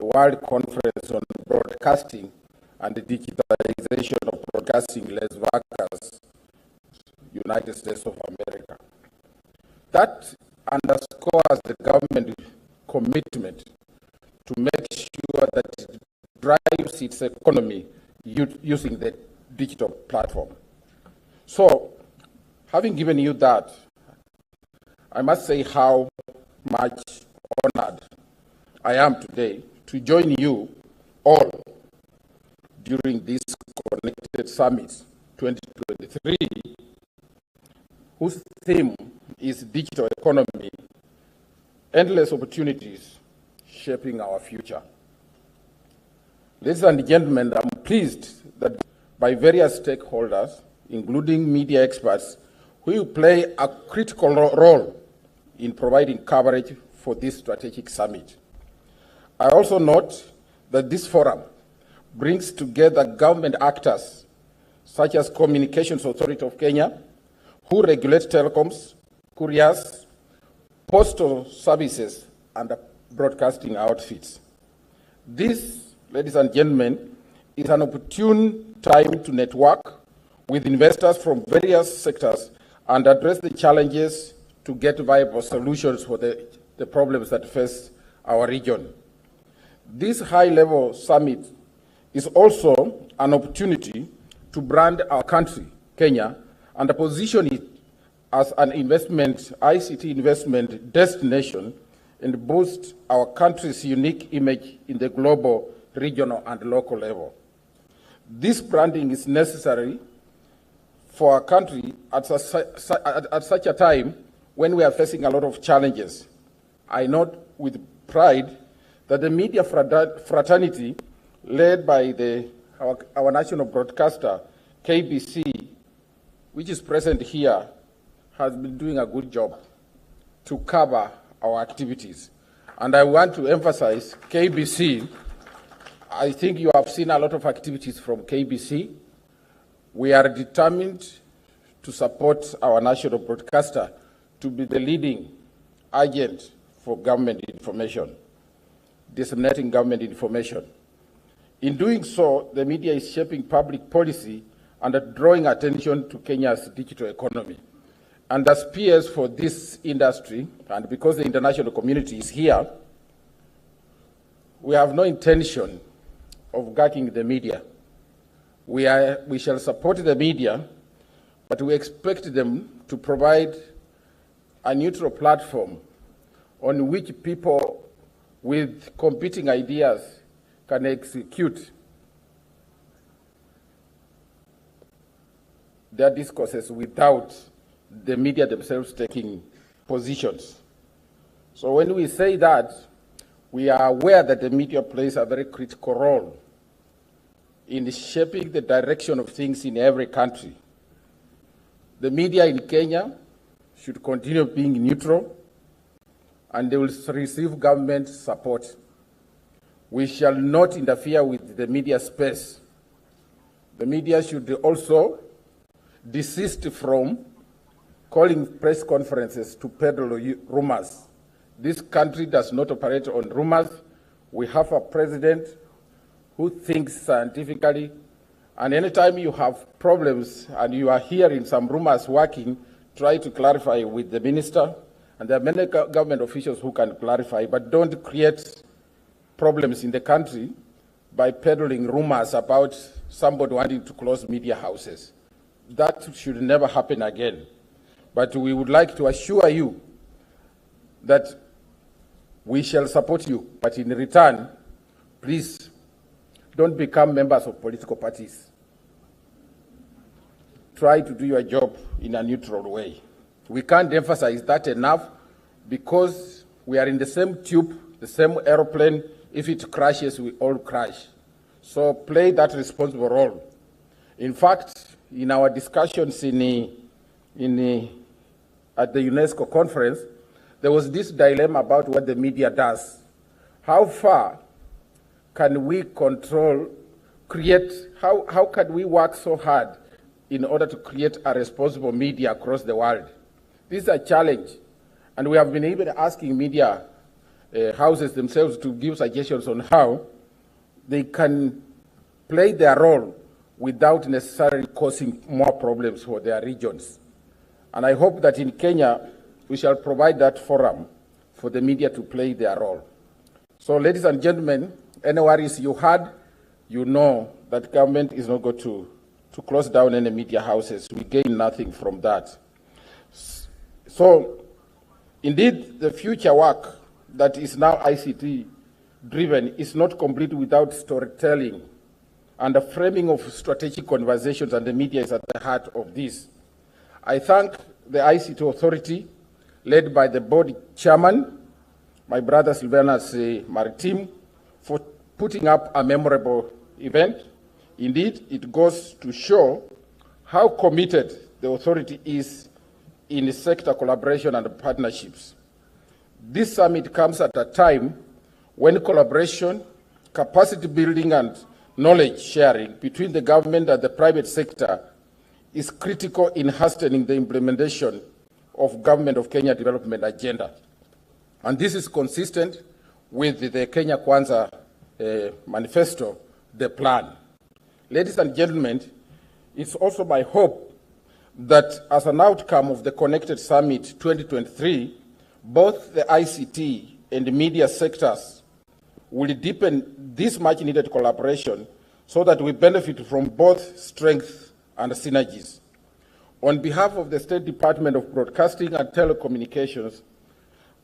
World Conference on Broadcasting and the Digitalization of Broadcasting, Las Vegas, United States of America. That underscores the government commitment to make sure that it drives its economy using the digital platform. So, having given you that, I must say how much honored I am today to join you all during this Connected Summit 2023, whose theme is digital economy, endless opportunities shaping our future. Ladies and gentlemen, I'm pleased that by various stakeholders, including media experts, who will play a critical role in providing coverage for this strategic summit. I also note that this forum brings together government actors such as Communications Authority of Kenya, who regulate telecoms, couriers, postal services, and broadcasting outfits. This, ladies and gentlemen, is an opportune time to network with investors from various sectors and address the challenges to get viable solutions for the problems that face our region. This high-level summit is also an opportunity to brand our country, Kenya, and position it as an ICT investment destination and boost our country's unique image in the global, regional, and local level. This branding is necessary for our country at such a time when we are facing a lot of challenges. I note with pride that the media fraternity led by our national broadcaster, KBC, which is present here, has been doing a good job to cover our activities. And I want to emphasize KBC. I think you have seen a lot of activities from KBC. We are determined to support our national broadcaster to be the leading agent for government information, disseminating government information. In doing so, the media is shaping public policy and drawing attention to Kenya's digital economy. And as peers for this industry, and because the international community is here, we have no intention of gagging the media. We shall support the media, but we expect them to provide a neutral platform on which people with competing ideas can execute their discourses without the media themselves taking positions. So when we say that, we are aware that the media plays a very critical role in shaping the direction of things in every country. The media in Kenya should continue being neutral, and they will receive government support. We shall not interfere with the media space. The media should also desist from calling press conferences to peddle rumors. This country does not operate on rumors. We have a president who thinks scientifically, and anytime you have problems and you are hearing some rumors working, try to clarify with the minister, and there are many government officials who can clarify, but don't create problems in the country by peddling rumors about somebody wanting to close media houses. That should never happen again. But we would like to assure you that we shall support you, but in return, please don't become members of political parties. Try to do your job in a neutral way. We can't emphasize that enough because we are in the same tube, the same aeroplane. If it crashes, we all crash. So play that responsible role. In fact, in our discussions at the UNESCO conference, there was this dilemma about what the media does. How far can we control, how can we work so hard in order to create a responsible media across the world? This is a challenge, and we have been even asking media houses themselves to give suggestions on how they can play their role without necessarily causing more problems for their regions. And I hope that in Kenya, we shall provide that forum for the media to play their role. So, ladies and gentlemen, any worries you had, you know that government is not going to close down any media houses. We gain nothing from that. So, indeed, the future work that is now ICT driven is not complete without storytelling and the framing of strategic conversations, and the media is at the heart of this. I thank the ICT Authority, led by the board chairman, my brother Sylvanus Maritim, for putting up a memorable event. Indeed, it goes to show how committed the authority is in sector collaboration and partnerships. This summit comes at a time when collaboration, capacity building, and knowledge sharing between the government and the private sector is critical in hastening the implementation of Government of Kenya Development Agenda. And this is consistent with the Kenya Kwanza manifesto, the plan. Ladies and gentlemen, it's also my hope that as an outcome of the Connected Summit 2023, both the ICT and the media sectors will deepen this much needed collaboration so that we benefit from both strengths and synergies. On behalf of the State Department of Broadcasting and Telecommunications,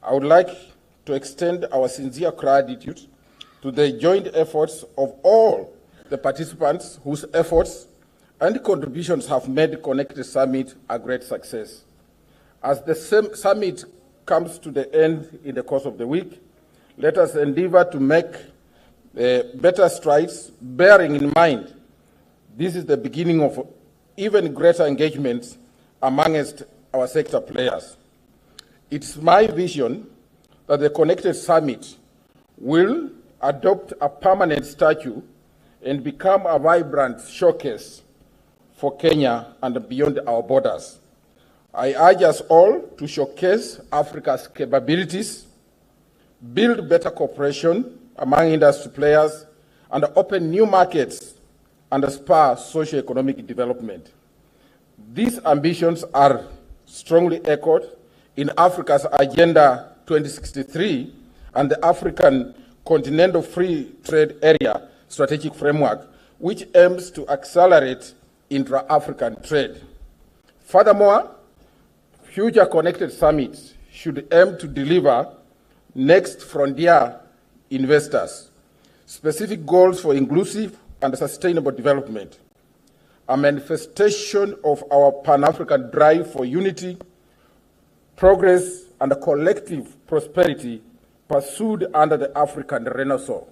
I would like to extend our sincere gratitude to the joint efforts of all the participants whose efforts and contributions have made the Connected Summit a great success. As the summit comes to the end in the course of the week, let us endeavor to make better strides, bearing in mind this is the beginning of even greater engagement amongst our sector players. It's my vision that the Connected Summit will adopt a permanent statue and become a vibrant showcase for Kenya and beyond our borders. I urge us all to showcase Africa's capabilities, build better cooperation among industry players, and open new markets and spur socio-economic development. These ambitions are strongly echoed in Africa's Agenda 2063 and the African Continental Free Trade Area Strategic Framework, which aims to accelerate intra-African trade. Furthermore, future Connected Summits should aim to deliver next frontier investors, specific goals for inclusive and sustainable development, a manifestation of our Pan-African drive for unity, progress, and collective prosperity pursued under the African Renaissance.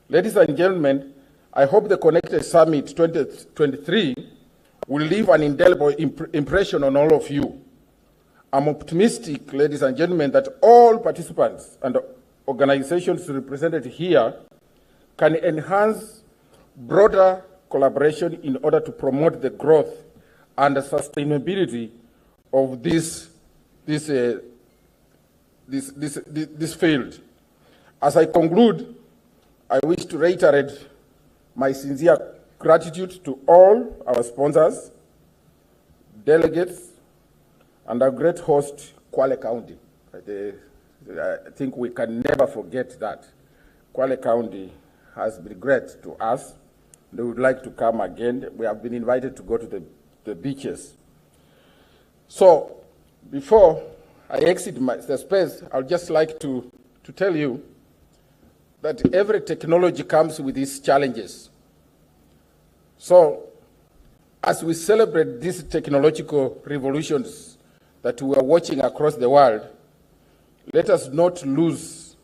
Ladies and gentlemen, I hope the Connected Summit 2023 will leave an indelible impression on all of you. I'm optimistic, ladies and gentlemen, that all participants and organizations represented here can enhance broader collaboration in order to promote the growth and the sustainability of this field. As I conclude, I wish to reiterate my sincere gratitude to all our sponsors, delegates, and our great host, Kwale County. I think we can never forget that. Kwale County has been great to us. They would like to come again. We have been invited to go to the beaches. So, before I exit the space, I would just like to tell you that every technology comes with its challenges. So, as we celebrate these technological revolutions that we are watching across the world, let us not lose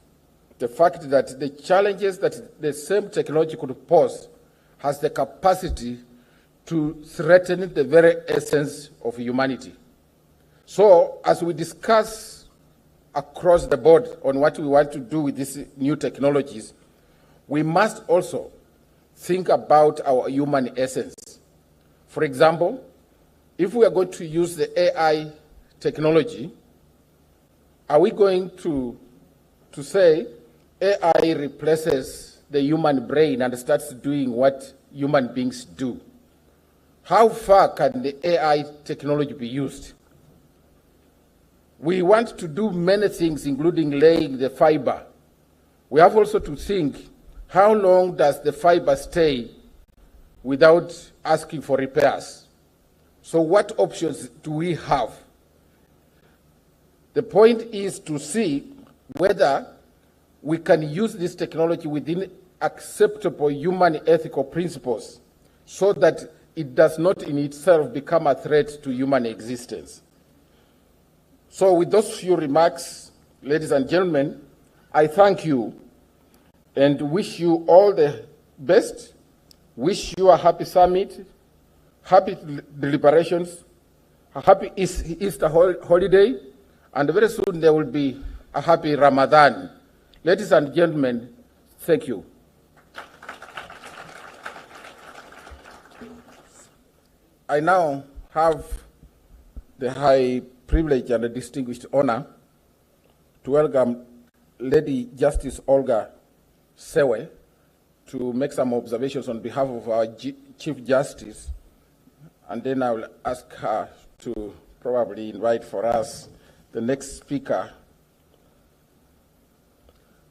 the fact that the challenges that the same technology could pose has the capacity to threaten the very essence of humanity. So, as we discuss across the board on what we want to do with these new technologies, we must also think about our human essence. For example, if we are going to use the AI technology, are we going to to say AI replaces the human brain and starts doing what human beings do. How far can the AI technology be used? We want to do many things, including laying the fiber. We have also to think, how long does the fiber stay without asking for repairs? So what options do we have? The point is to see whether we can use this technology within acceptable human ethical principles so that it does not in itself become a threat to human existence. So with those few remarks, ladies and gentlemen, I thank you and wish you all the best, wish you a happy summit, happy deliberations, a happy Easter holiday, and very soon there will be a happy Ramadan. Ladies and gentlemen, thank you. I now have the high privilege and the distinguished honor to welcome Lady Justice Olga Sewe to make some observations on behalf of our Chief Justice, and then I will ask her to probably invite for us the next speaker.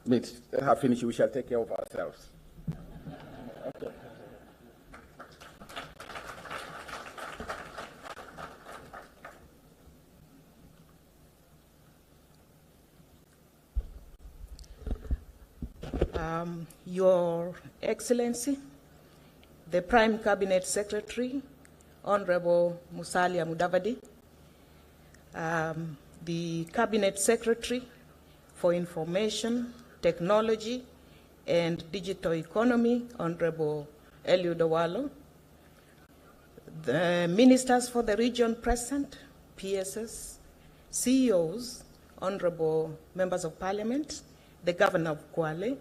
Let her finish, we shall take care of ourselves. Okay. Your Excellency, the Prime Cabinet Secretary, Honorable Musalia Mudavadi, the Cabinet Secretary for Information, Technology, and Digital Economy, Honorable Eliud Owalo, the Ministers for the region present, PSS, CEOs, Honorable Members of Parliament, the Governor of Kwale,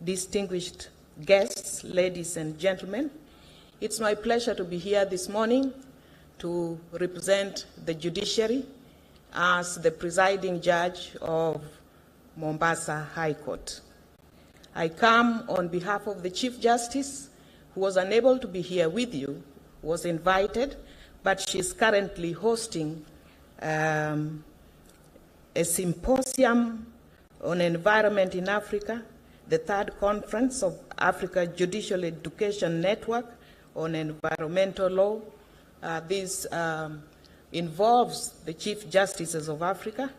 distinguished guests, ladies and gentlemen, it's my pleasure to be here this morning to represent the judiciary as the presiding judge of Mombasa High Court. I come on behalf of the Chief Justice, who was unable to be here with you, was invited, but she's currently hosting a symposium on environment in Africa, the third conference of Africa Judicial Education Network on environmental law. This involves the Chief Justices of Africa,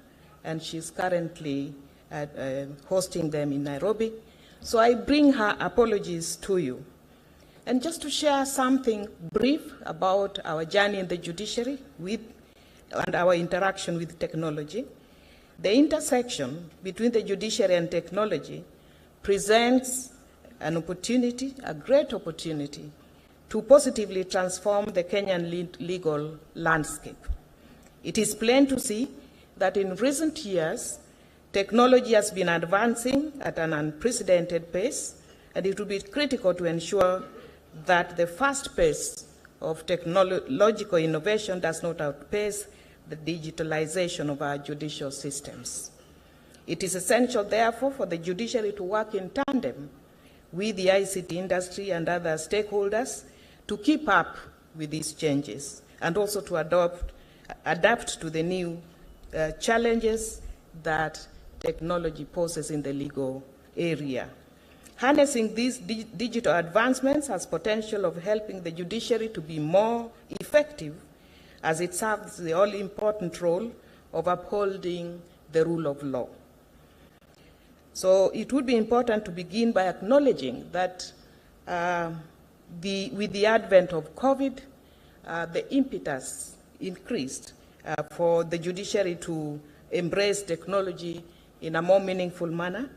and she's currently hosting them in Nairobi. So I bring her apologies to you. And just to share something brief about our journey in the judiciary and our interaction with technology, the intersection between the judiciary and technology presents an opportunity, a great opportunity, to positively transform the Kenyan legal landscape. It is plain to see that in recent years, technology has been advancing at an unprecedented pace, and it will be critical to ensure that the fast pace of technological innovation does not outpace the digitalization of our judicial systems. It is essential, therefore, for the judiciary to work in tandem with the ICT industry and other stakeholders to keep up with these changes and also to adapt to the new challenges that technology poses in the legal area. Harnessing these digital advancements has potential of helping the judiciary to be more effective as it serves the all-important role of upholding the rule of law. So it would be important to begin by acknowledging that with the advent of COVID, the impetus increased for the judiciary to embrace technology in a more meaningful manner.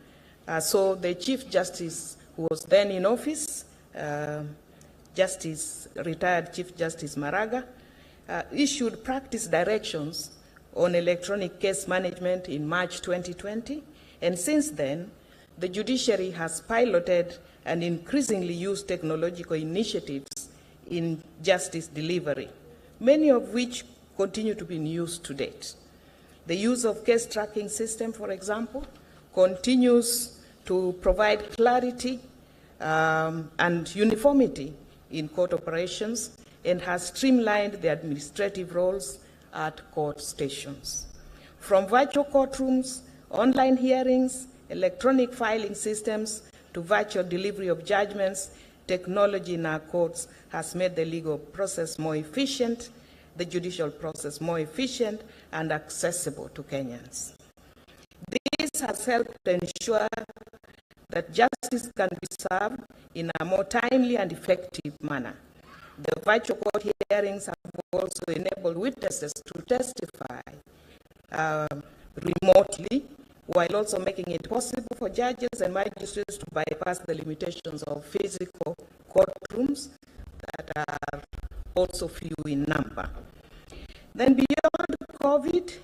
So the Chief Justice who was then in office, retired Chief Justice Maraga, issued practice directions on electronic case management in March 2020. And since then, the judiciary has piloted and increasingly used technological initiatives in justice delivery, many of which continue to be in use to date. The use of case tracking system, for example, continues to provide clarity and uniformity in court operations and has streamlined the administrative roles at court stations. From virtual courtrooms, online hearings, electronic filing systems, to virtual delivery of judgments, technology in our courts has made the legal process more efficient, the judicial process more efficient and accessible to Kenyans. This has helped ensure that justice can be served in a more timely and effective manner. The virtual court hearings have also enabled witnesses to testify remotely, while also making it possible for judges and magistrates to bypass the limitations of physical courtrooms that are also few in number. Then beyond COVID,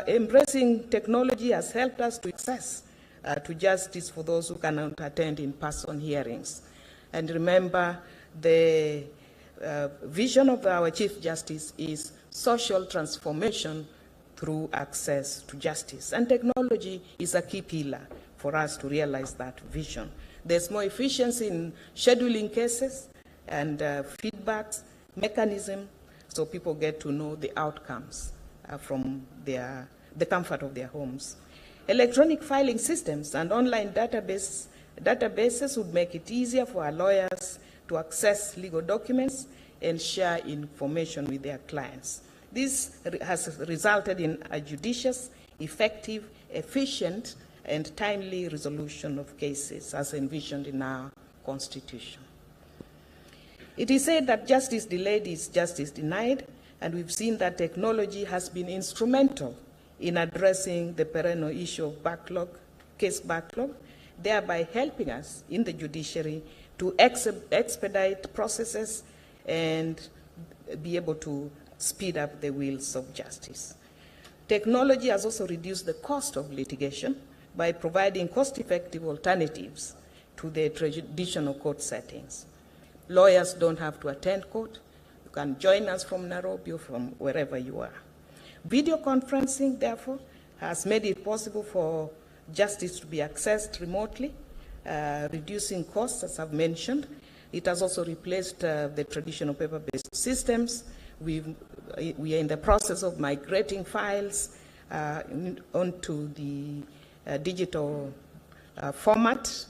embracing technology has helped us to access to justice for those who cannot attend in-person hearings. And remember, the vision of our Chief Justice is social transformation through access to justice. And technology is a key pillar for us to realize that vision. There's more efficiency in scheduling cases and feedbacks, mechanism, so people get to know the outcomes from the comfort of their homes. Electronic filing systems and online databases would make it easier for our lawyers to access legal documents and share information with their clients. This has resulted in a judicious, effective, efficient, and timely resolution of cases as envisioned in our Constitution. It is said that justice delayed is justice denied, and we've seen that technology has been instrumental in addressing the perennial issue of case backlog, thereby helping us in the judiciary to expedite processes and be able to speed up the wheels of justice. Technology has also reduced the cost of litigation by providing cost-effective alternatives to the traditional court settings. Lawyers don't have to attend court. You can join us from Nairobi or from wherever you are. Video conferencing, therefore, has made it possible for justice to be accessed remotely, reducing costs, as I've mentioned. It has also replaced the traditional paper-based systems. We are in the process of migrating files onto the digital format,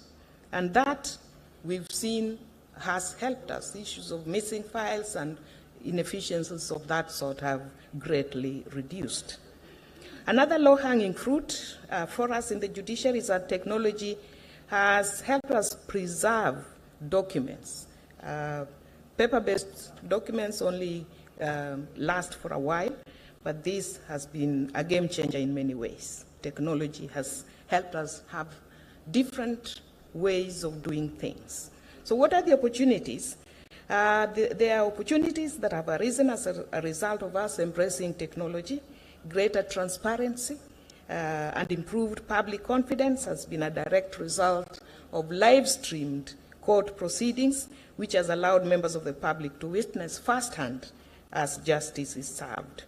and that we've seen has helped us. Issues of missing files and inefficiencies of that sort have greatly reduced. Another low-hanging fruit for us in the judiciary is that technology has helped us preserve documents. Paper-based documents only last for a while, but this has been a game changer in many ways. Technology has helped us have different ways of doing things. So what are the opportunities? There are opportunities that have arisen as a result of us embracing technology. Greater transparency and improved public confidence has been a direct result of live-streamed court proceedings, which has allowed members of the public to witness firsthand as justice is served.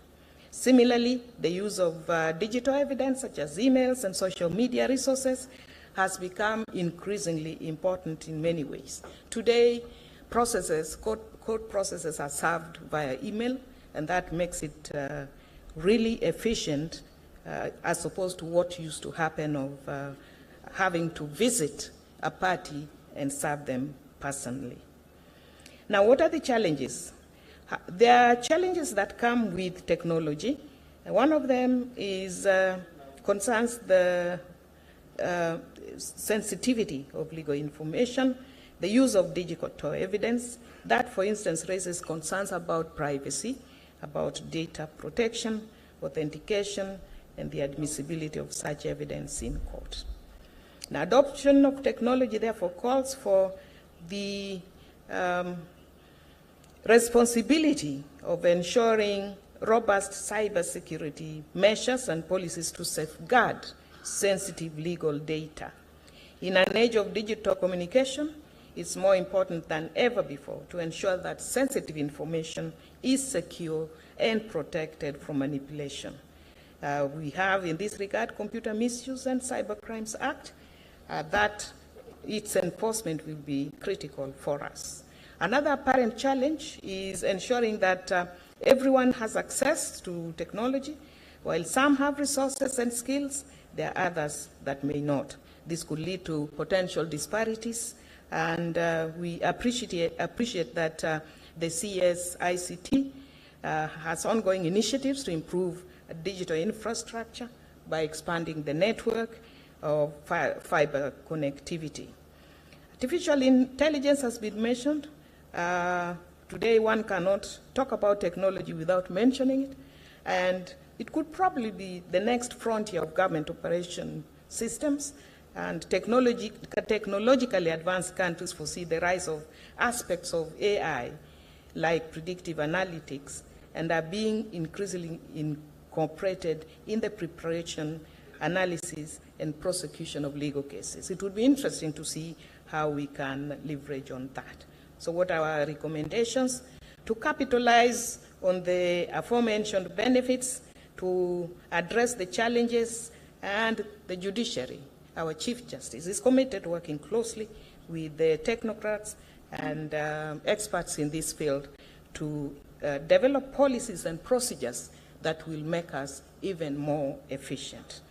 Similarly, the use of digital evidence, such as emails and social media resources, has become increasingly important in many ways. Today, court processes are served via email, and that makes it really efficient as opposed to what used to happen of having to visit a party and serve them personally. Now, what are the challenges? There are challenges that come with technology. One of them is concerns the sensitivity of legal information, the use of digital evidence. That, for instance, raises concerns about privacy, about data protection, authentication, and the admissibility of such evidence in court. Now, adoption of technology, therefore, calls for the responsibility of ensuring robust cybersecurity measures and policies to safeguard sensitive legal data. In an age of digital communication, it's more important than ever before to ensure that sensitive information is secure and protected from manipulation. We have, in this regard, Computer Misuse and Cybercrimes Act, that its enforcement will be critical for us. Another apparent challenge is ensuring that everyone has access to technology. While some have resources and skills, there are others that may not. This could lead to potential disparities, and we appreciate that the CSICT has ongoing initiatives to improve digital infrastructure by expanding the network of fiber connectivity. Artificial intelligence has been mentioned. Today, one cannot talk about technology without mentioning it, and it could probably be the next frontier of government operation systems. And technologically advanced countries foresee the rise of aspects of AI, like predictive analytics, and are being increasingly incorporated in the preparation, analysis, and prosecution of legal cases. It would be interesting to see how we can leverage on that. So what are our recommendations? To capitalize on the aforementioned benefits, to address the challenges, and the judiciary. Our Chief Justice is committed to working closely with the technocrats and experts in this field to develop policies and procedures that will make us even more efficient.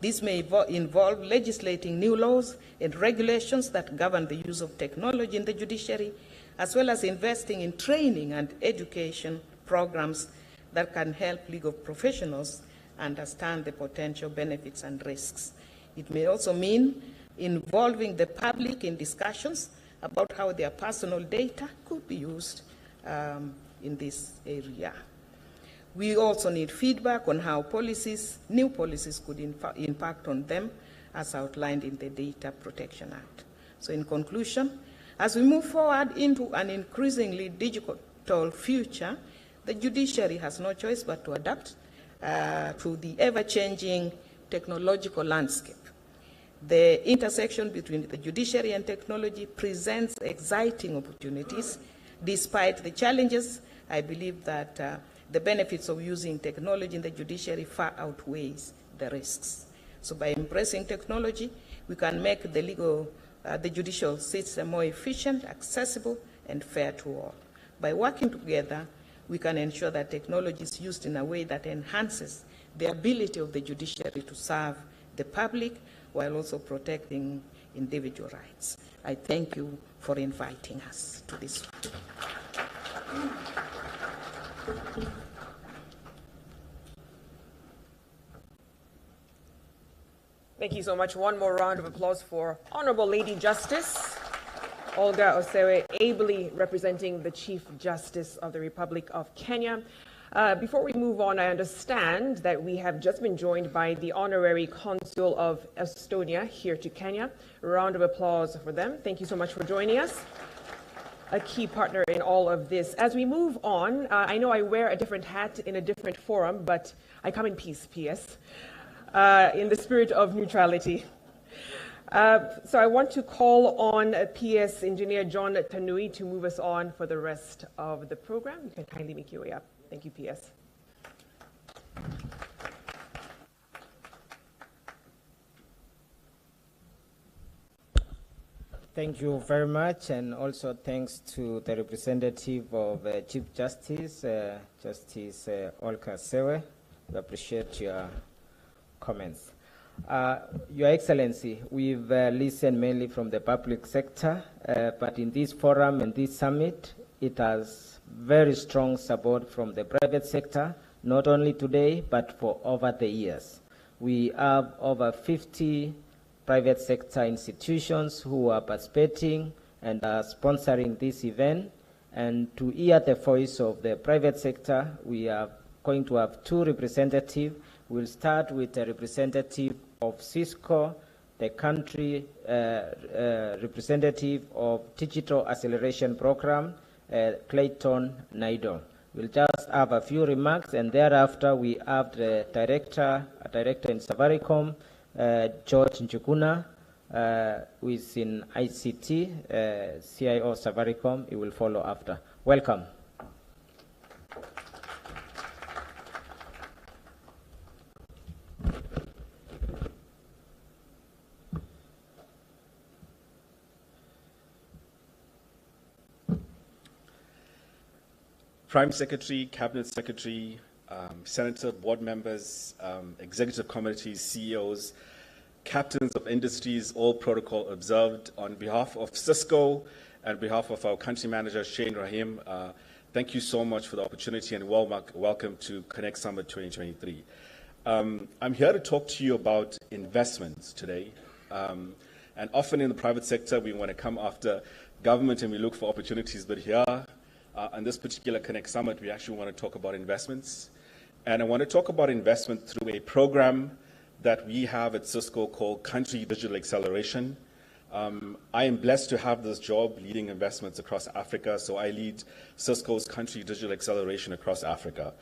This may involve legislating new laws and regulations that govern the use of technology in the judiciary, as well as investing in training and education programs that can help legal professionals understand the potential benefits and risks. It may also mean involving the public in discussions about how their personal data could be used in this area. We also need feedback on how new policies could impact on them, as outlined in the Data Protection Act. So in conclusion, as we move forward into an increasingly digital future, the judiciary has no choice but to adapt to the ever-changing technological landscape. The intersection between the judiciary and technology presents exciting opportunities. Despite the challenges, I believe that the benefits of using technology in the judiciary far outweighs the risks. So by embracing technology, we can make the judicial system more efficient, accessible, and fair to all. By working together, we can ensure that technology is used in a way that enhances the ability of the judiciary to serve the public while also protecting individual rights. I thank you for inviting us to this. Thank you so much. One more round of applause for Honorable Lady Justice Olga Osewe, ably representing the Chief Justice of the Republic of Kenya. Before we move on, I understand that we have just been joined by the Honorary Consul of Estonia here to Kenya. A round of applause for them. Thank you so much for joining us. A key partner in all of this. As we move on, I know I wear a different hat in a different forum, but I come in peace, PS, in the spirit of neutrality. So I want to call on PS Engineer John Tanui to move us on for the rest of the program. You can kindly make your way up. Thank you, PS. Thank you very much, and also thanks to the representative of Chief Justice, Justice Olga Osewe. We appreciate your comments. Your Excellency, we've listened mainly from the public sector, but in this forum and this summit, it has very strong support from the private sector, not only today, but for over the years. We have over 50 private sector institutions who are participating and are sponsoring this event. And to hear the voice of the private sector, we are going to have two representatives. We'll start with a representative of Cisco, the country representative of Digital Acceleration Program, Clayton Naido. We'll just have a few remarks, and thereafter we have the director in Safaricom, George Njuguna, who is in ICT, CIO Safaricom. He will follow after. Welcome. Prime Secretary, Cabinet Secretary, Senator, board members, executive committees, CEOs, captains of industries, all protocol observed. On behalf of Cisco and behalf of our country manager, Shane Rahim, thank you so much for the opportunity and welcome to Connect Summit 2023. I'm here to talk to you about investments today. And often in the private sector, we want to come after government and we look for opportunities, but here, on this particular Connect Summit, we actually want to talk about investments. And I want to talk about investment through a program that we have at Cisco called Country Digital Acceleration. I am blessed to have this job leading investments across Africa, so I lead Cisco's Country Digital Acceleration across Africa.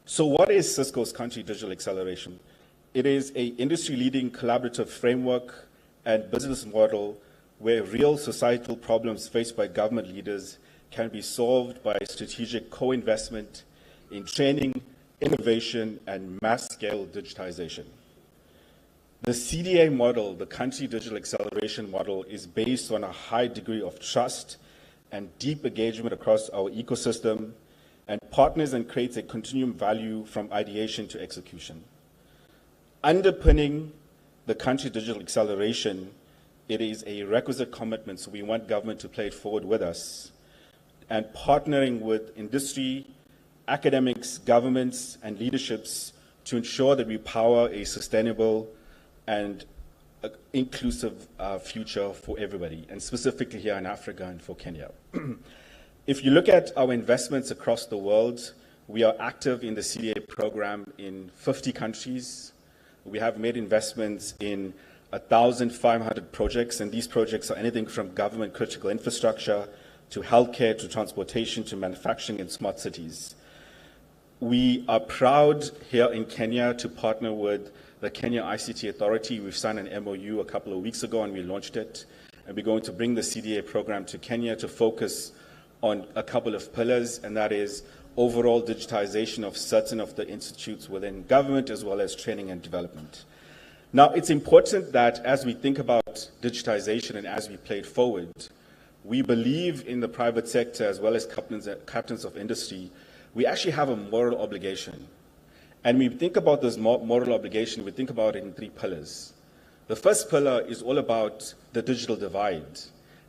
So what is Cisco's Country Digital Acceleration? It is an industry-leading collaborative framework and business model where real societal problems faced by government leaders can be solved by strategic co-investment in training, innovation, and mass-scale digitization. The CDA model, the Country Digital Acceleration model, is based on a high degree of trust and deep engagement across our ecosystem and partners and creates a continuum value from ideation to execution. Underpinning the Country Digital Acceleration, it is a requisite commitment, so we want government to play it forward with us, and partnering with industry, academics, governments, and leaderships to ensure that we power a sustainable and inclusive future for everybody, and specifically here in Africa and for Kenya. If you look at our investments across the world, we are active in the CDA program in 50 countries. We have made investments in 1,500 projects, and these projects are anything from government critical infrastructure to healthcare, to transportation, to manufacturing and smart cities. We are proud here in Kenya to partner with the Kenya ICT Authority. We've signed an MOU a couple of weeks ago and we launched it. And we're going to bring the CDA program to Kenya to focus on a couple of pillars, and that is overall digitization of certain of the institutes within government as well as training and development. Now, it's important that as we think about digitization and as we play it forward, we believe in the private sector as well as captains of industry, we actually have a moral obligation. And when we think about this moral obligation, we think about it in three pillars. The first pillar is all about the digital divide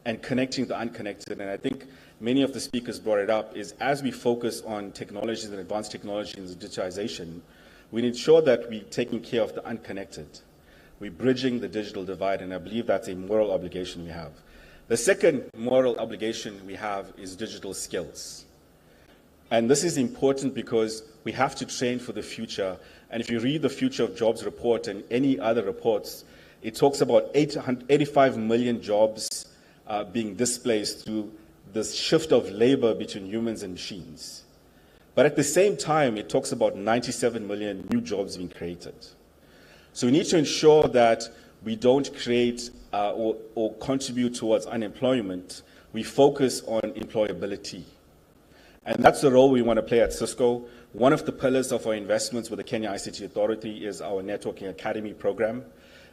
and connecting the unconnected. And I think many of the speakers brought it up, is as we focus on technologies and advanced technology and digitization, we ensure that we're taking care of the unconnected. We're bridging the digital divide, and I believe that's a moral obligation we have. The second moral obligation we have is digital skills. And this is important because we have to train for the future. And if you read the Future of Jobs report and any other reports, it talks about 85 million jobs being displaced through this shift of labor between humans and machines. But at the same time, it talks about 97 million new jobs being created. So we need to ensure that we don't create or contribute towards unemployment. We focus on employability. And that's the role we want to play at Cisco. One of the pillars of our investments with the Kenya ICT Authority is our Networking Academy program.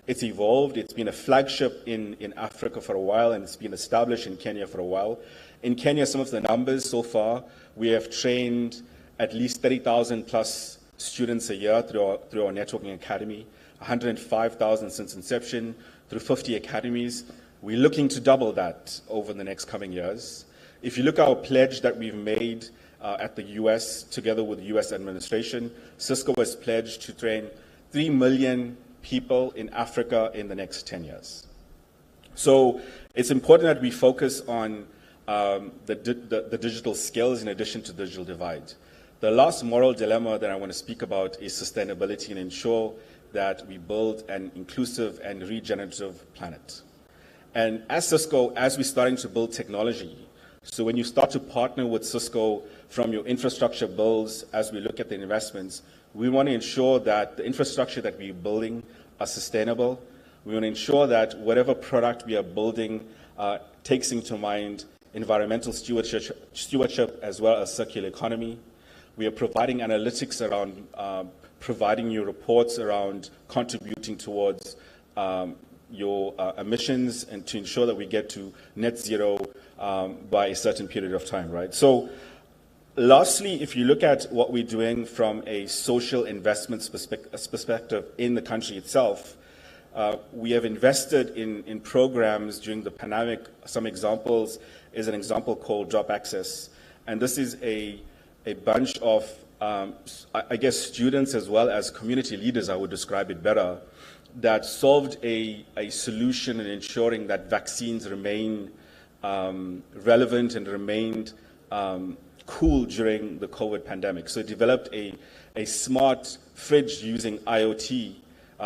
It's evolved. It's been a flagship in Africa for a while, and it's been established in Kenya for a while. In Kenya, some of the numbers so far, we have trained at least 30,000 plus students a year through our Networking Academy, 105,000 since inception, through 50 academies. We're looking to double that over the next coming years. If you look at our pledge that we've made at the US, together with the US administration, Cisco has pledged to train 3 million people in Africa in the next 10 years. So it's important that we focus on the digital skills in addition to digital divide. The last moral dilemma that I want to speak about is sustainability and ensure that we build an inclusive and regenerative planet. And as Cisco, as we're starting to build technology, so when you start to partner with Cisco from your infrastructure builds, as we look at the investments, we want to ensure that the infrastructure that we're building are sustainable. We want to ensure that whatever product we are building takes into mind environmental stewardship as well as circular economy. We are providing analytics around providing you reports around contributing towards your emissions and to ensure that we get to net zero by a certain period of time, right? So Lastly, if you look at what we're doing from a social investments perspective in the country itself, we have invested in programs during the pandemic. Some examples is an example called Job Access. And this is a bunch of, I guess, students as well as community leaders, I would describe it better, that solved a solution in ensuring that vaccines remain relevant and remained cool during the COVID pandemic. So it developed a smart fridge using IoT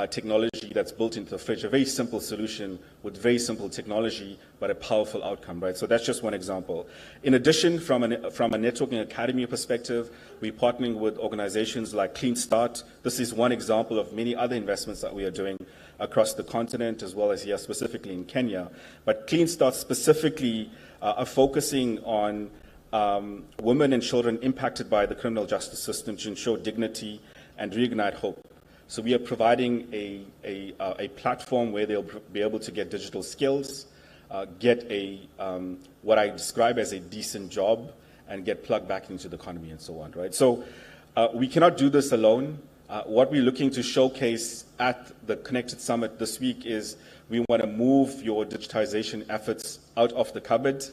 technology that's built into the fridge, a very simple solution with very simple technology, but a powerful outcome, right? So that's just one example. In addition, from a networking academy perspective, we're partnering with organizations like Clean Start. This is one example of many other investments that we are doing across the continent, as well as here specifically in Kenya. But Clean Start specifically are focusing on women and children impacted by the criminal justice system to ensure dignity and reignite hope. So we are providing a platform where they'll be able to get digital skills, get what I describe as a decent job, and get plugged back into the economy and so on, right? So we cannot do this alone. What we're looking to showcase at the Connected Summit this week is we want to move your digitization efforts out of the cupboard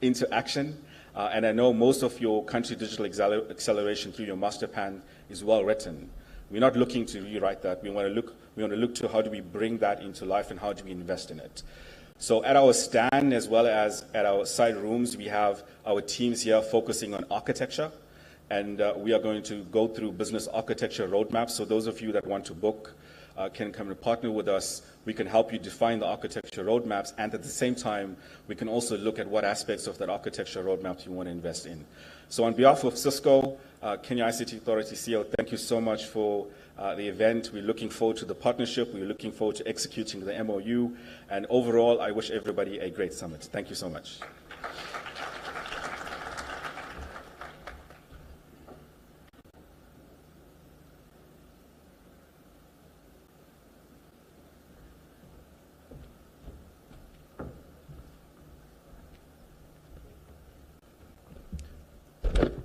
into action. And I know most of your country digital acceleration through your master plan is well written. We're not looking to rewrite that. We want to look to how do we bring that into life and how do we invest in it. So at our stand, as well as at our side rooms, we have our teams here focusing on architecture. And we are going to go through business architecture roadmaps. So those of you that want to book can come and partner with us. We can help you define the architecture roadmaps. And at the same time, we can also look at what aspects of that architecture roadmap you want to invest in. So on behalf of Cisco, Kenya ICT Authority CEO, thank you so much for the event. We're looking forward to the partnership. We're looking forward to executing the MOU. And overall, I wish everybody a great summit. Thank you so much.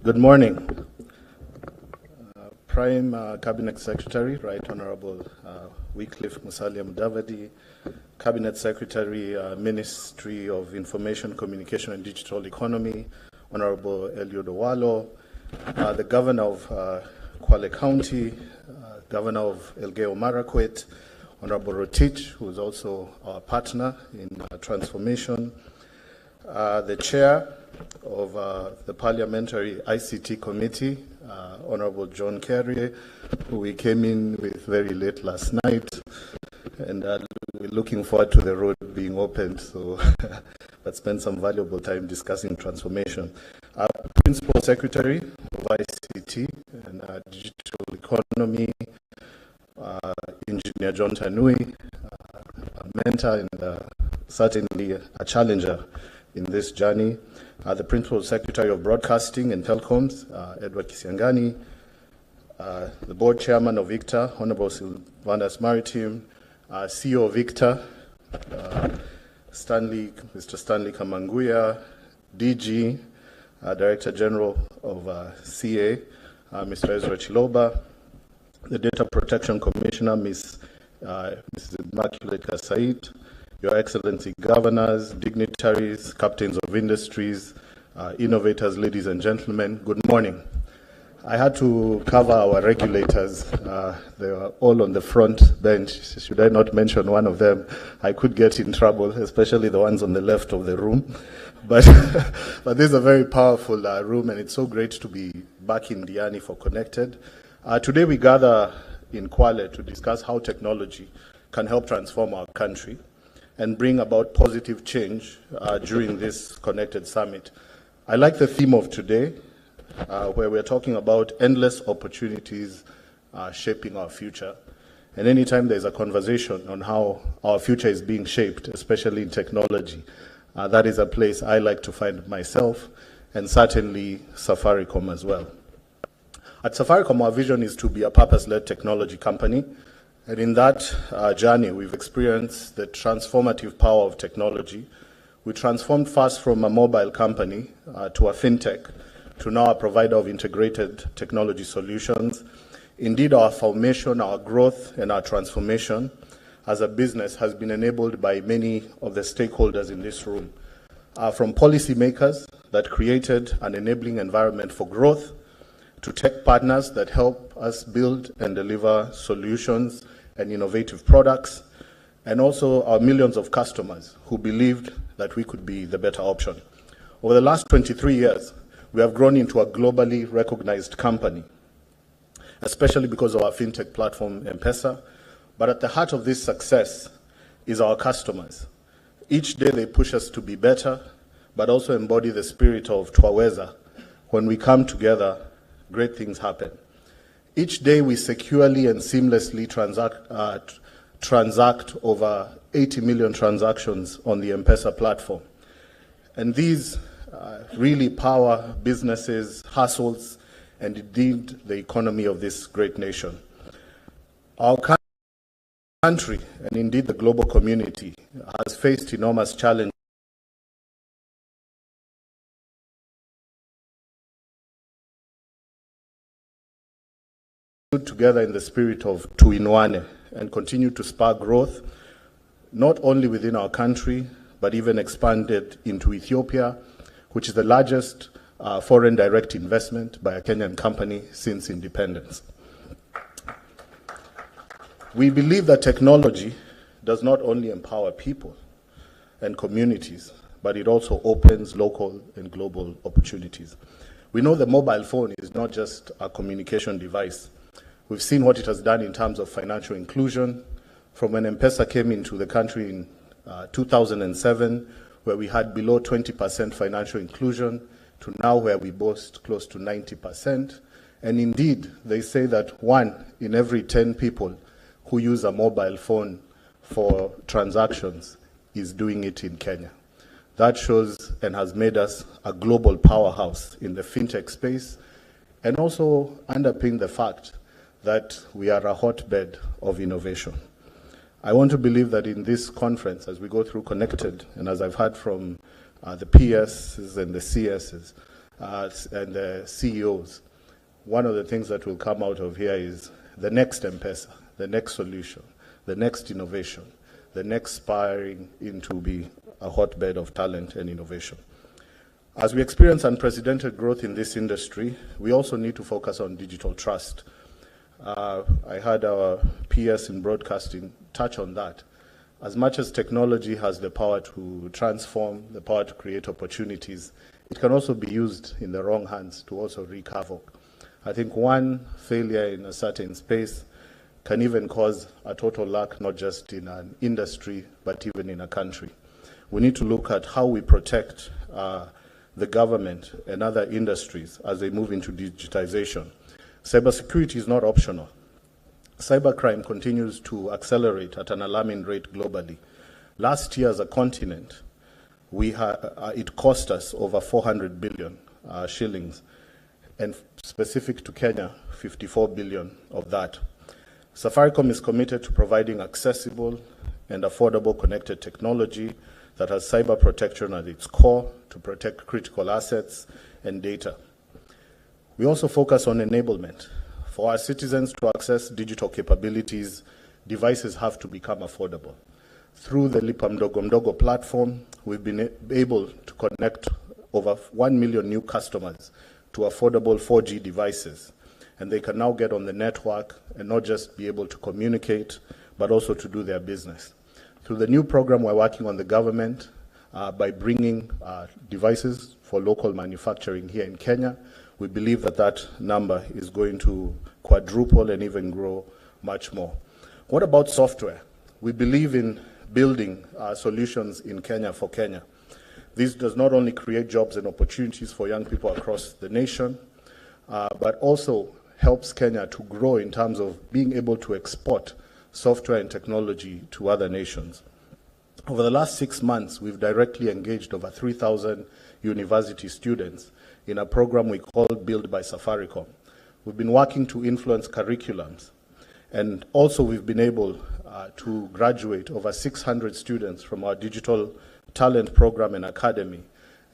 Good morning. Prime Cabinet Secretary, Right Honorable Wycliffe Musalia Mudavadi, Cabinet Secretary, Ministry of Information, Communication and Digital Economy, Honorable Eliud Owalo, the Governor of Kwale County, Governor of Elgeyo Marakwet, Honorable Rotich, who is also our partner in transformation, the Chair of the Parliamentary ICT Committee, Honorable John Kerry, who we came in with very late last night, and we're looking forward to the road being opened, so but spend some valuable time discussing transformation. Principal Secretary of ICT and Digital Economy, Engineer John Tanui, a mentor and certainly a challenger in this journey. The Principal Secretary of Broadcasting and Telecoms, Edward Kisiangani, the Board Chairman of ICTA, Honorable Sylvanus Maritim, CEO of ICTA, Mr. Stanley Kamanguya, DG, Director General of CA, Mr. Ezra Chiloba, the Data Protection Commissioner, Mrs. Immaculate Kasait, Your Excellency, governors, dignitaries, captains of industries, innovators, ladies and gentlemen, good morning. I had to cover our regulators. They were all on the front bench. Should I not mention one of them? I could get in trouble, especially the ones on the left of the room. But, but this is a very powerful room, and it's so great to be back in Diani for Connected. Today we gather in Kwale to discuss how technology can help transform our country and bring about positive change during this Connected Summit. I like the theme of today, where we're talking about endless opportunities shaping our future. And anytime there's a conversation on how our future is being shaped, especially in technology, that is a place I like to find myself, and certainly Safaricom as well. At Safaricom, our vision is to be a purpose-led technology company. And in that journey, we've experienced the transformative power of technology. We transformed fast from a mobile company to a fintech to now a provider of integrated technology solutions. Indeed, our formation, our growth, and our transformation as a business has been enabled by many of the stakeholders in this room, from policymakers that created an enabling environment for growth, to tech partners that help us build and deliver solutions and innovative products, and also our millions of customers who believed that we could be the better option. Over the last 23 years, we have grown into a globally recognized company, especially because of our fintech platform, M-Pesa. But at the heart of this success is our customers. Each day they push us to be better, but also embody the spirit of Twaweza. When we come together, great things happen. Each day we securely and seamlessly transact over 80 million transactions on the M-Pesa platform. And these really power businesses, hustles, and indeed the economy of this great nation. Our country, and indeed the global community, has faced enormous challenges together in the spirit of Tuinwane and continue to spur growth, not only within our country, but even expanded into Ethiopia, which is the largest foreign direct investment by a Kenyan company since independence. We believe that technology does not only empower people and communities, but it also opens local and global opportunities. We know the mobile phone is not just a communication device. We've seen what it has done in terms of financial inclusion, from when M-Pesa came into the country in 2007, where we had below 20% financial inclusion, to now where we boast close to 90%. And indeed, they say that 1 in every 10 people who use a mobile phone for transactions is doing it in Kenya. That shows and has made us a global powerhouse in the fintech space, and also underpin the fact that we are a hotbed of innovation. I want to believe that in this conference, as we go through Connected, and as I've heard from the PSs and the CSs and the CEOs, one of the things that will come out of here is the next M-Pesa, the next solution, the next innovation, the next spiraling into be a hotbed of talent and innovation. As we experience unprecedented growth in this industry, we also need to focus on digital trust. I heard our PS in broadcasting touch on that. As much as technology has the power to transform, the power to create opportunities, it can also be used in the wrong hands to also wreak havoc. I think one failure in a certain space can even cause a total lack, not just in an industry, but even in a country. We need to look at how we protect the government and other industries as they move into digitization. Cybersecurity is not optional. Cybercrime continues to accelerate at an alarming rate globally. Last year as a continent, it cost us over 400 billion shillings, and specific to Kenya, 54 billion of that. Safaricom is committed to providing accessible and affordable connected technology that has cyber protection at its core to protect critical assets and data. We also focus on enablement. For our citizens to access digital capabilities, devices have to become affordable. Through the Lipa Mdogo Mdogo platform, we've been able to connect over 1 million new customers to affordable 4G devices. And they can now get on the network and not just be able to communicate, but also to do their business. Through the new program, we're working on the government by bringing devices for local manufacturing here in Kenya. We believe that that number is going to quadruple and even grow much more. What about software? We believe in building solutions in Kenya for Kenya. This does not only create jobs and opportunities for young people across the nation, but also helps Kenya to grow in terms of being able to export software and technology to other nations. Over the last 6 months, we've directly engaged over 3,000 university students in a program we call Build by Safaricom. We've been working to influence curriculums, and also we've been able to graduate over 600 students from our digital talent program and academy,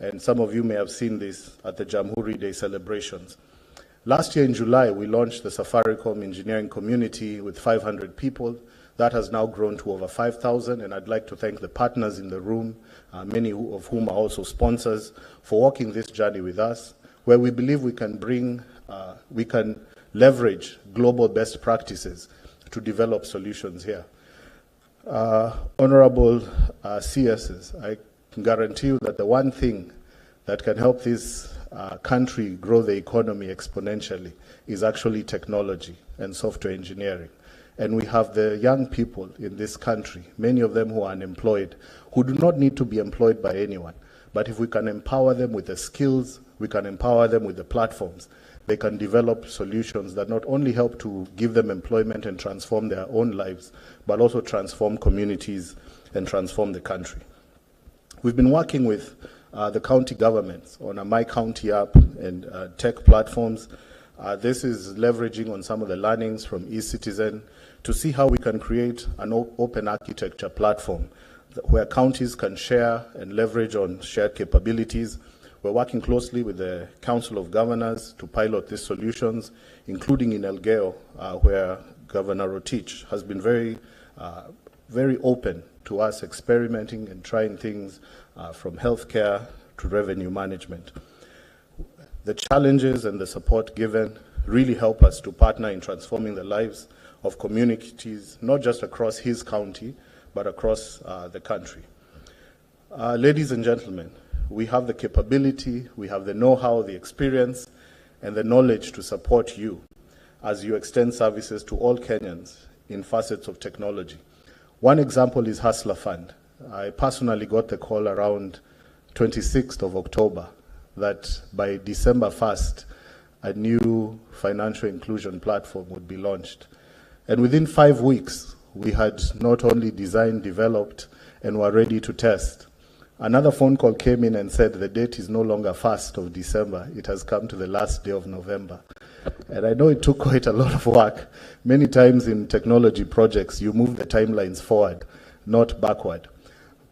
and some of you may have seen this at the Jamhuri Day celebrations. Last year in July, we launched the Safaricom engineering community with 500 people. That has now grown to over 5,000, and I'd like to thank the partners in the room, many of whom are also sponsors, for walking this journey with us, where we believe we can leverage global best practices to develop solutions here. Honorable CSs, I can guarantee you that the one thing that can help this country grow the economy exponentially is actually technology and software engineering. And we have the young people in this country, many of them who are unemployed, who do not need to be employed by anyone. But if we can empower them with the skills, we can empower them with the platforms, they can develop solutions that not only help to give them employment and transform their own lives, but also transform communities and transform the country. We've been working with the county governments on a My County app and tech platforms. This is leveraging on some of the learnings from eCitizen to see how we can create an open architecture platform where counties can share and leverage on shared capabilities. We're working closely with the Council of Governors to pilot these solutions, including in Elgeyo, where Governor Rotich has been very open to us experimenting and trying things from healthcare to revenue management. The challenges and the support given really help us to partner in transforming the lives of communities, not just across his county, but across the country. Ladies and gentlemen, we have the capability, we have the know-how, the experience, and the knowledge to support you as you extend services to all Kenyans in facets of technology. One example is Hustler Fund. I personally got the call around 26th of October that by December 1st, a new financial inclusion platform would be launched. And within 5 weeks, we had not only designed, developed, and were ready to test. Another phone call came in and said the date is no longer 1st of December. It has come to the last day of November. And I know it took quite a lot of work. Many times in technology projects, you move the timelines forward, not backward.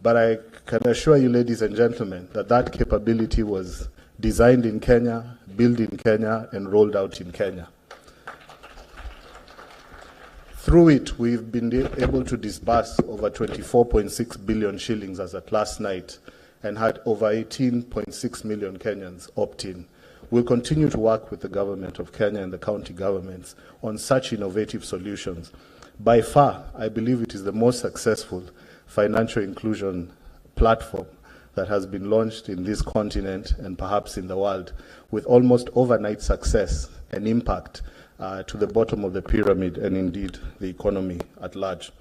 But I can assure you, ladies and gentlemen, that that capability was designed in Kenya, built in Kenya, and rolled out in Kenya. Through it, we've been able to disburse over 24.6 billion shillings as at last night and had over 18.6 million Kenyans opt in. We'll continue to work with the government of Kenya and the county governments on such innovative solutions. By far, I believe it is the most successful financial inclusion platform that has been launched in this continent and perhaps in the world, with almost overnight success and impact to the bottom of the pyramid and indeed the economy at large.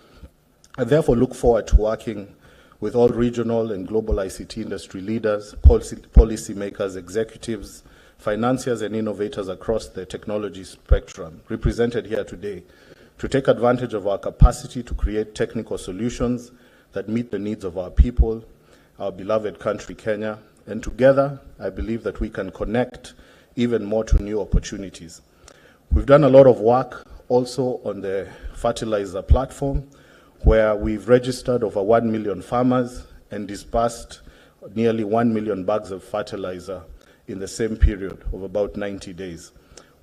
I therefore look forward to working with all regional and global ICT industry leaders, policymakers, executives, financiers and innovators across the technology spectrum represented here today to take advantage of our capacity to create technical solutions that meet the needs of our people, our beloved country, Kenya, and together I believe that we can connect even more to new opportunities. We've done a lot of work also on the fertilizer platform, where we've registered over 1 million farmers and disbursed nearly 1 million bags of fertilizer in the same period of about 90 days.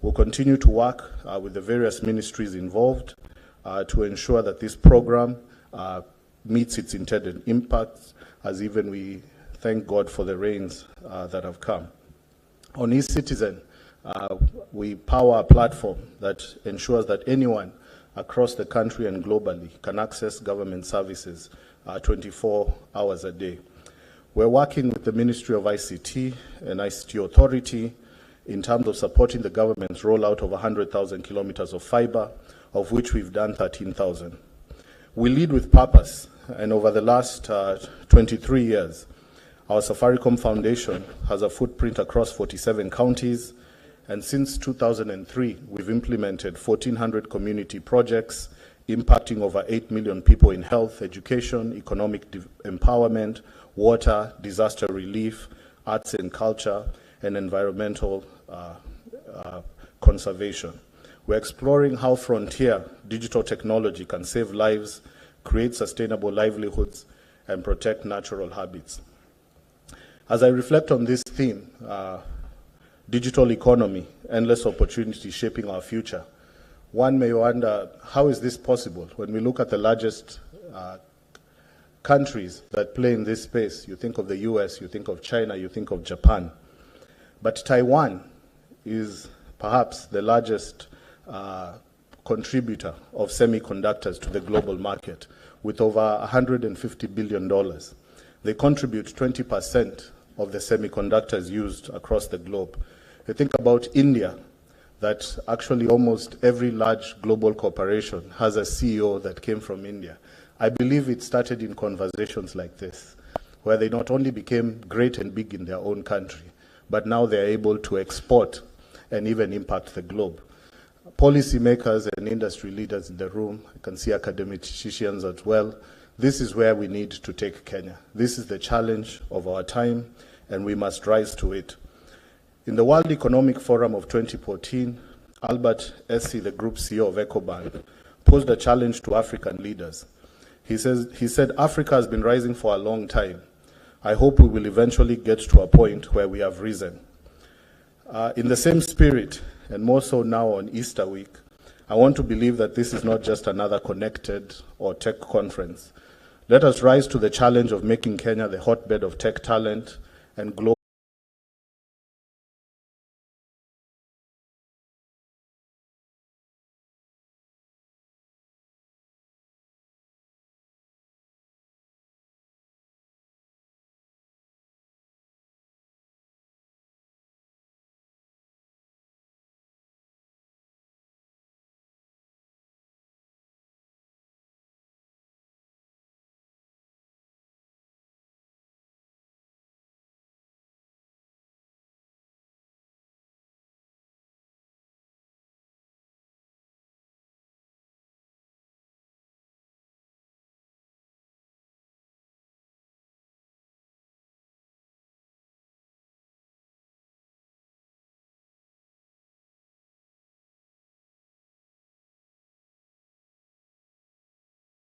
We'll continue to work with the various ministries involved to ensure that this program meets its intended impacts, as even we thank God for the rains that have come. On eCitizen, we power a platform that ensures that anyone across the country and globally can access government services 24 hours a day. We're working with the Ministry of ICT and ICT Authority in terms of supporting the government's rollout of 100,000 kilometers of fiber, of which we've done 13,000. We lead with purpose, and over the last 23 years, our Safaricom Foundation has a footprint across 47 counties, and since 2003, we've implemented 1,400 community projects impacting over 8 million people in health, education, economic empowerment, water, disaster relief, arts and culture, and environmental conservation. We're exploring how frontier digital technology can save lives, create sustainable livelihoods, and protect natural habits. As I reflect on this theme, digital economy, endless opportunity shaping our future, one may wonder, how is this possible? When we look at the largest countries that play in this space, you think of the US, you think of China, you think of Japan. But Taiwan is perhaps the largest contributor of semiconductors to the global market, with over $150 billion. They contribute 20% of the semiconductors used across the globe. You think about India, that actually almost every large global corporation has a CEO that came from India. I believe it started in conversations like this, where they not only became great and big in their own country, but now they're able to export and even impact the globe. Policymakers and industry leaders in the room, I can see academicians as well. This is where we need to take Kenya. This is the challenge of our time, and we must rise to it. In the World Economic Forum of 2014, Albert Essie, the group CEO of EcoBank, posed a challenge to African leaders. He said, Africa has been rising for a long time. I hope we will eventually get to a point where we have risen. In the same spirit, and more so now on Easter week, I want to believe that this is not just another connected or tech conference. Let us rise to the challenge of making Kenya the hotbed of tech talent and global